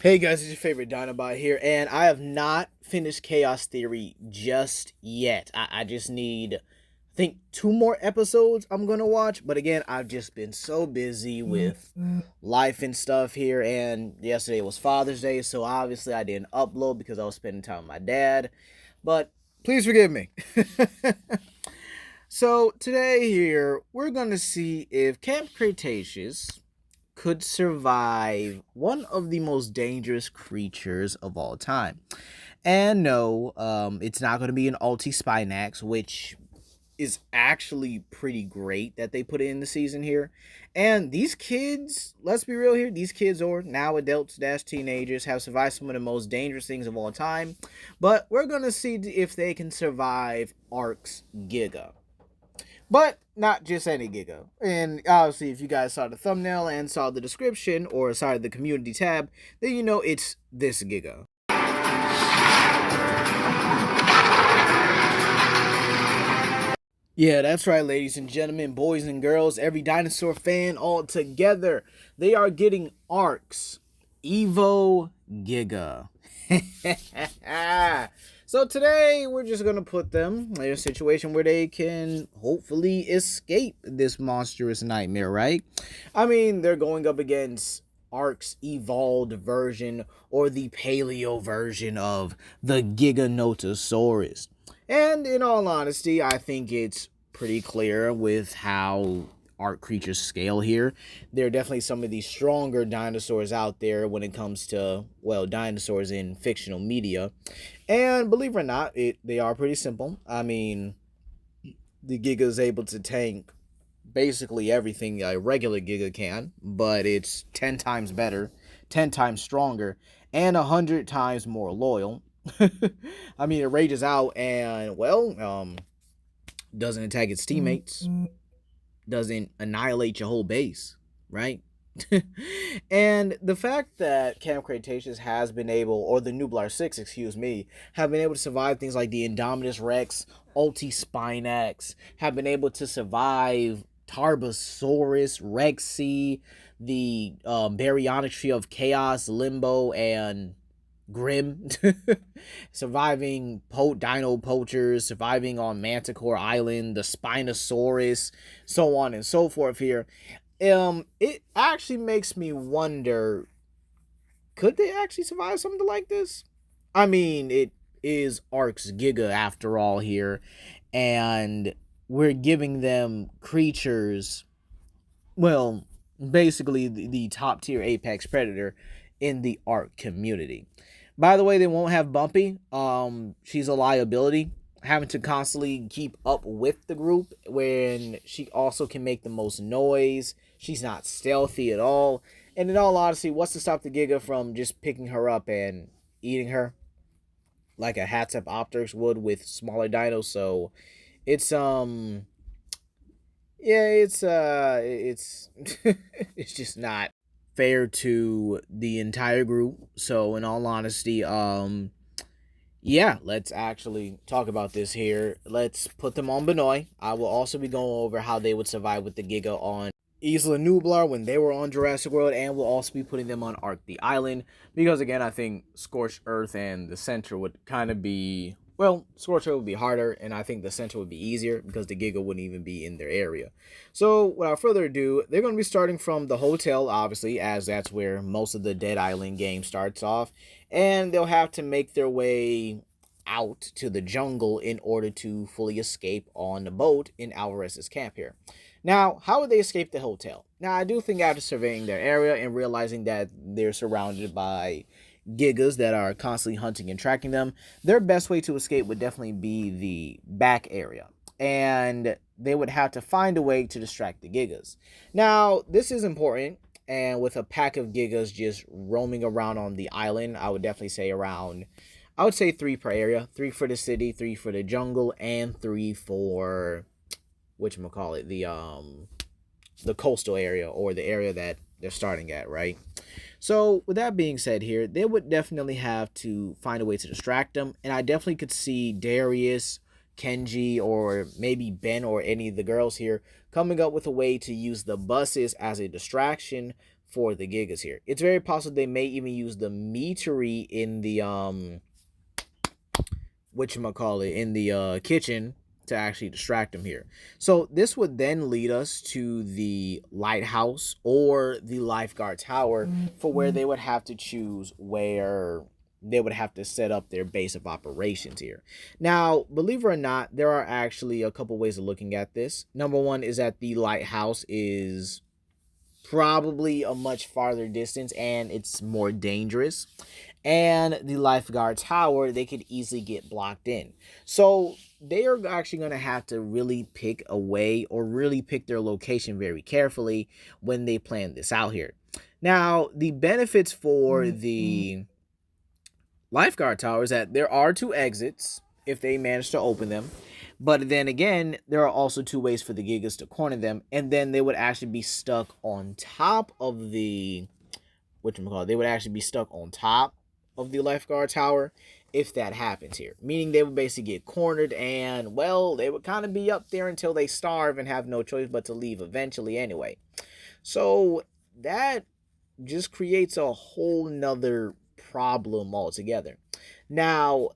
Hey guys, it's your favorite Dinobot here, and I have not finished Chaos Theory just yet. I just need, I think, 2 more episodes I'm gonna watch. But again, I've just been so busy with life and stuff here, and yesterday was Father's Day, so obviously I didn't upload because I was spending time with my dad. But please forgive me. So today here, we're gonna see if Camp Cretaceous could survive one of the most dangerous creatures of all time. And no, it's not going to be an Ulti-Spinax, which is actually pretty great that they put it in the season here. And these kids, let's be real here, these kids, or now adults dash teenagers, have survived some of the most dangerous things of all time. But we're going to see if they can survive Ark's Giga. But not just any Giga. And obviously, if you guys saw the thumbnail and saw the description, or sorry, the community tab, then you know it's this Giga. Yeah, that's right, ladies and gentlemen, boys and girls, every dinosaur fan all together. They are getting Ark's Evo Giga. So today we're just going to put them in a situation where they can hopefully escape this monstrous nightmare, right? I mean, they're going up against Ark's evolved version, or the paleo version of the giganotosaurus. And in all honesty, I think it's pretty clear with how Ark creatures scale here. There are definitely some of the stronger dinosaurs out there when it comes to, well, dinosaurs in fictional media. And believe it or not, they are pretty simple. I mean, the Giga is able to tank basically everything a regular Giga can, but it's 10 times better, 10 times stronger, and 100 times more loyal. I mean, it rages out and, well, doesn't attack its teammates, doesn't annihilate your whole base, right? And the fact that Camp Cretaceous has been able, or the Nublar 6, excuse me, have been able to survive things like the Indominus Rex, Ulti-Spinax, have been able to survive Tarbosaurus, Rexy, the Baryonyx Tree of Chaos, Limbo, and Grim, surviving dino poachers, surviving on Manticore Island, the Spinosaurus, so on and so forth here. It actually makes me wonder, could they actually survive something like this? I mean, it is Ark's Giga after all here, and we're giving them creatures, well, basically the top tier apex predator in the Ark community. By the way, they won't have Bumpy. She's a liability, having to constantly keep up with the group when she also can make the most noise. She's not stealthy at all. And in all honesty, what's to stop the Giga from just picking her up and eating her like a Hatzepopteryx would with smaller dinos? So it's yeah, it's it's just not fair to the entire group. So in all honesty, yeah, let's actually talk about this here. Let's put them on Benoy. I will also be going over how they would survive with the Giga on Isla Nublar when they were on Jurassic World, and we'll also be putting them on Ark the Island, because again, I think Scorched Earth and the center would kind of be, well, Scorched Earth would be harder, and I think the center would be easier because the Giga wouldn't even be in their area. So without further ado, they're going to be starting from the hotel, obviously, as that's where most of the Dead Island game starts off, and they'll have to make their way out to the jungle in order to fully escape on the boat in Alvarez's camp here. Now, how would they escape the hotel? Now, I do think after surveying their area and realizing that they're surrounded by Gigas that are constantly hunting and tracking them, their best way to escape would definitely be the back area. And they would have to find a way to distract the Gigas. Now, this is important, and with a pack of Gigas just roaming around on the island, I would definitely say around, I would say 3 per area. 3 for the city, 3 for the jungle, and 3 for whatchamacallit, the coastal area, or the area that they're starting at, right? So with that being said here, they would definitely have to find a way to distract them, and I definitely could see Darius, Kenji, or maybe Ben or any of the girls here coming up with a way to use the buses as a distraction for the Gigas here. It's very possible they may even use the meatery in the whatchamacallit, in the kitchen to actually distract them here. So this would then lead us to the lighthouse or the lifeguard tower, for where they would have to choose where they would have to set up their base of operations here. Now, believe it or not, there are actually a couple ways of looking at this. Number one is that the lighthouse is probably a much farther distance and it's more dangerous. And the lifeguard tower, they could easily get blocked in. So they are actually going to have to really pick a way, or really pick their location very carefully when they plan this out here. Now, the benefits for the lifeguard tower is that there are two exits if they manage to open them. But then again, there are also two ways for the Gigas to corner them, and then they would actually be stuck on top of the they would actually be stuck on top of the lifeguard tower if that happens here. Meaning they would basically get cornered, and well, they would kind of be up there until they starve and have no choice but to leave eventually anyway. So that just creates a whole nother problem altogether. Now,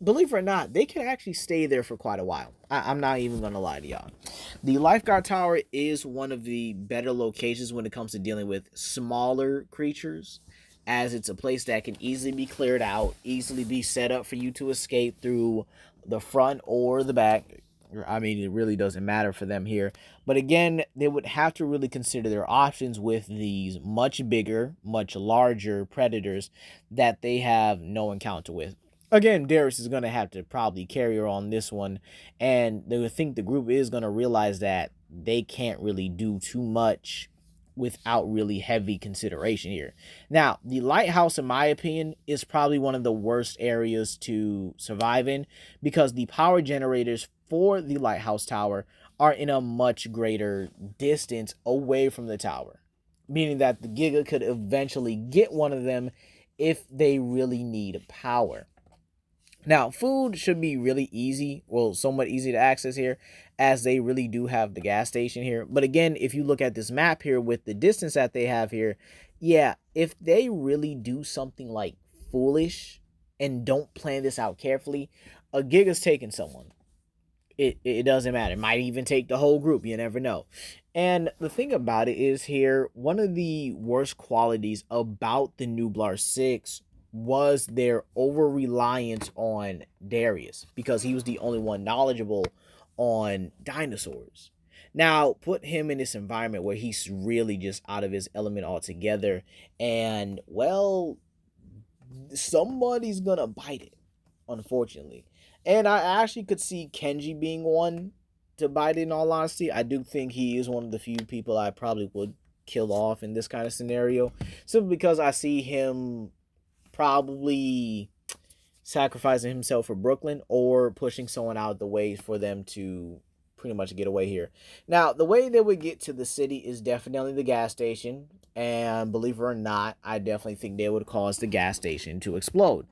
believe it or not, they can actually stay there for quite a while. I'm not even going to lie to y'all. The lifeguard tower is one of the better locations when it comes to dealing with smaller creatures, as it's a place that can easily be cleared out, easily be set up for you to escape through the front or the back. I mean, it really doesn't matter for them here. But again, they would have to really consider their options with these much bigger, much larger predators that they have no encounter with. Again, Darius is going to have to probably carry her on this one, and they would think the group is going to realize that they can't really do too much without really heavy consideration here. Now, the lighthouse, in my opinion, is probably one of the worst areas to survive in, because the power generators for the lighthouse tower are in a much greater distance away from the tower, meaning that the Giga could eventually get one of them if they really need power. Now, food should be really easy, well, somewhat easy to access here, as they really do have the gas station here. But again, if you look at this map here with the distance that they have here, yeah, if they really do something like foolish and don't plan this out carefully, a Giga's taking someone. It doesn't matter. It might even take the whole group. You never know. And the thing about it is here, one of the worst qualities about the Nublar 6 was their over-reliance on Darius, because he was the only one knowledgeable on dinosaurs. Now, put him in this environment where he's really just out of his element altogether, and, well, somebody's gonna bite it, unfortunately. And I actually could see Kenji being one to bite it, in all honesty. I do think he is one of the few people I probably would kill off in this kind of scenario, simply because I see him probably sacrificing himself for Brooklyn, or pushing someone out of the way for them to pretty much get away here. Now, the way they would get to the city is definitely the gas station, and believe it or not, I definitely think they would cause the gas station to explode.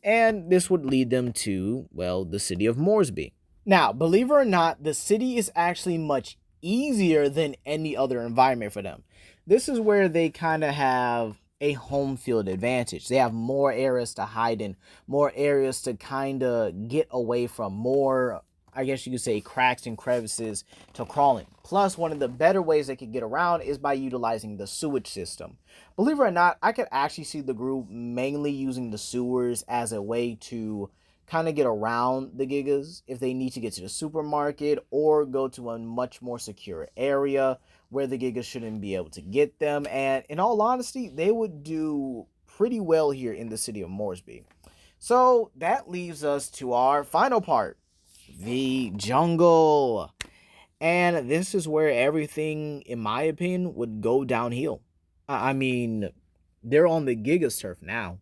And this would lead them to, well, the city of Moresby. Now, believe it or not, the city is actually much easier than any other environment for them. This is where they kind of have a home field advantage. They have more areas to hide in, more areas to kind of get away from, more, I guess you could say, cracks and crevices to crawl in. Plus, one of the better ways they could get around is by utilizing the sewage system. Believe it or not, I could actually see the group mainly using the sewers as a way to kind of get around the Gigas if they need to get to the supermarket, or go to a much more secure area where the Gigas shouldn't be able to get them. And in all honesty, they would do pretty well here in the city of Moresby. So that leaves us to our final part, the jungle. And this is where everything, in my opinion, would go downhill. I mean, they're on the Giga's turf now.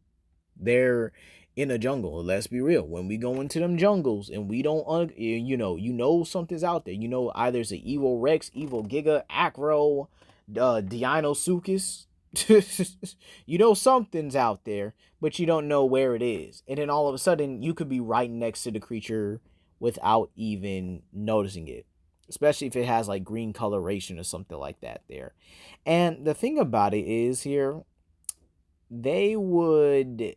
They're in a jungle. Let's be real. When we go into them jungles and we don't, you know something's out there. You know, either it's an evil Rex, evil Giga, Acro, Deinosuchus. You know something's out there, but you don't know where it is. And then all of a sudden, you could be right next to the creature without even noticing it. especially if it has like green coloration or something like that there. And the thing about it is here, they would.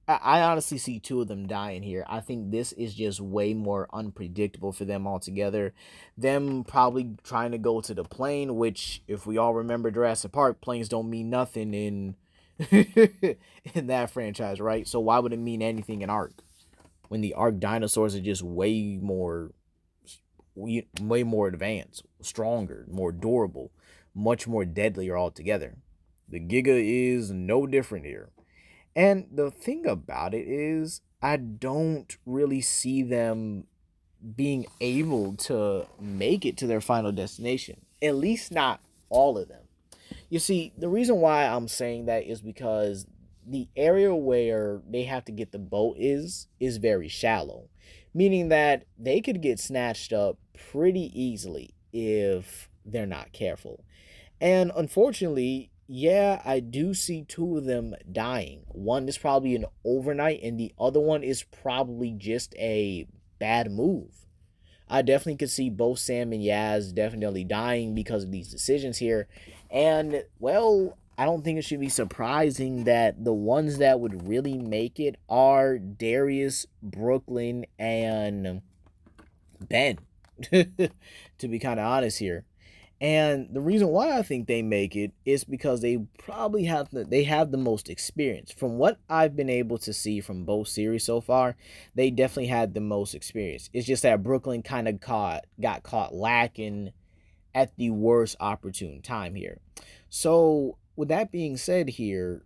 I honestly see two of them dying here. I think this is just way more unpredictable for them altogether. Them probably trying to go to the plane, which, if we all remember Jurassic Park, planes don't mean nothing in in that franchise, right? So why would it mean anything in Ark when the Ark dinosaurs are just way more advanced, stronger, more durable, much more deadlier altogether. The Giga is no different here. And the thing about it is, I don't really see them being able to make it to their final destination. At least not all of them. You see, the reason why I'm saying that is because the area where they have to get the boat is very shallow, meaning that they could get snatched up pretty easily if they're not careful. And unfortunately, yeah, I do see two of them dying. One is probably an overnight, and the other one is probably just a bad move. I definitely could see both Sam and Yaz definitely dying because of these decisions here. And, well, I don't think it should be surprising that the ones that would really make it are Darius, Brooklyn, and Ben, to be kind of honest here. And the reason why I think they make it is because they probably have the most experience. From what I've been able to see from both series so far, they definitely had the most experience. It's just that Brooklyn kind of got caught lacking at the worst opportune time here. So with that being said here,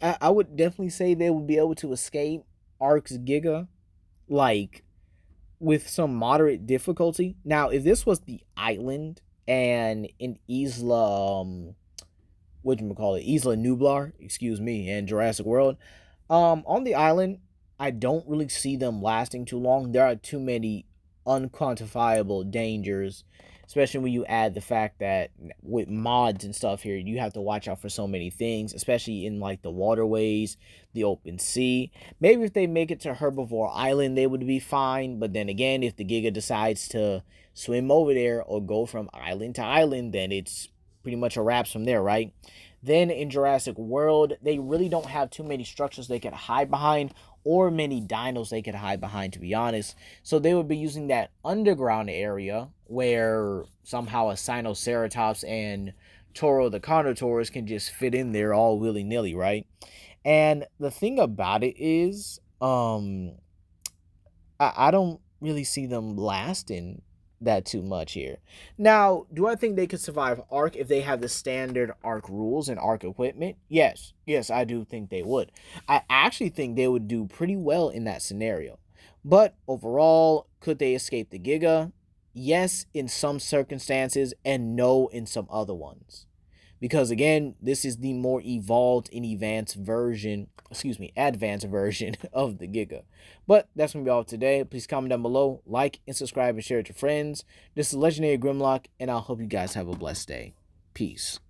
I would definitely say they would be able to escape Ark's Giga, like, with some moderate difficulty. Now, if this was the island and in Isla, Isla Nublar, excuse me, and Jurassic World, on the island, I don't really see them lasting too long. There are too many unquantifiable dangers, especially when you add the fact that with mods and stuff here, you have to watch out for so many things, especially in like the waterways, the open sea. Maybe if they make it to Herbivore Island, they would be fine. But then again, if the Giga decides to swim over there or go from island to island, then it's pretty much a wrap from there, right? Then in Jurassic World, they really don't have too many structures they could hide behind or many dinos they could hide behind, to be honest. So they would be using that underground area where somehow a Sinoceratops and Toro the Carnotaurus can just fit in there all willy-nilly, right? And the thing about it is, I don't really see them lasting that too much here. Now, do I think they could survive Ark if they have the standard Ark rules and Ark equipment? Yes. Yes, I do think they would. I actually think they would do pretty well in that scenario. But overall, could they escape the Giga? Yes, in some circumstances, and no in some other ones. Because again, this is the more evolved and advanced version of the Giga. But that's gonna be all today. Please comment down below, like and subscribe and share with your friends. This is Legendary Grimlock, and I hope you guys have a blessed day. Peace.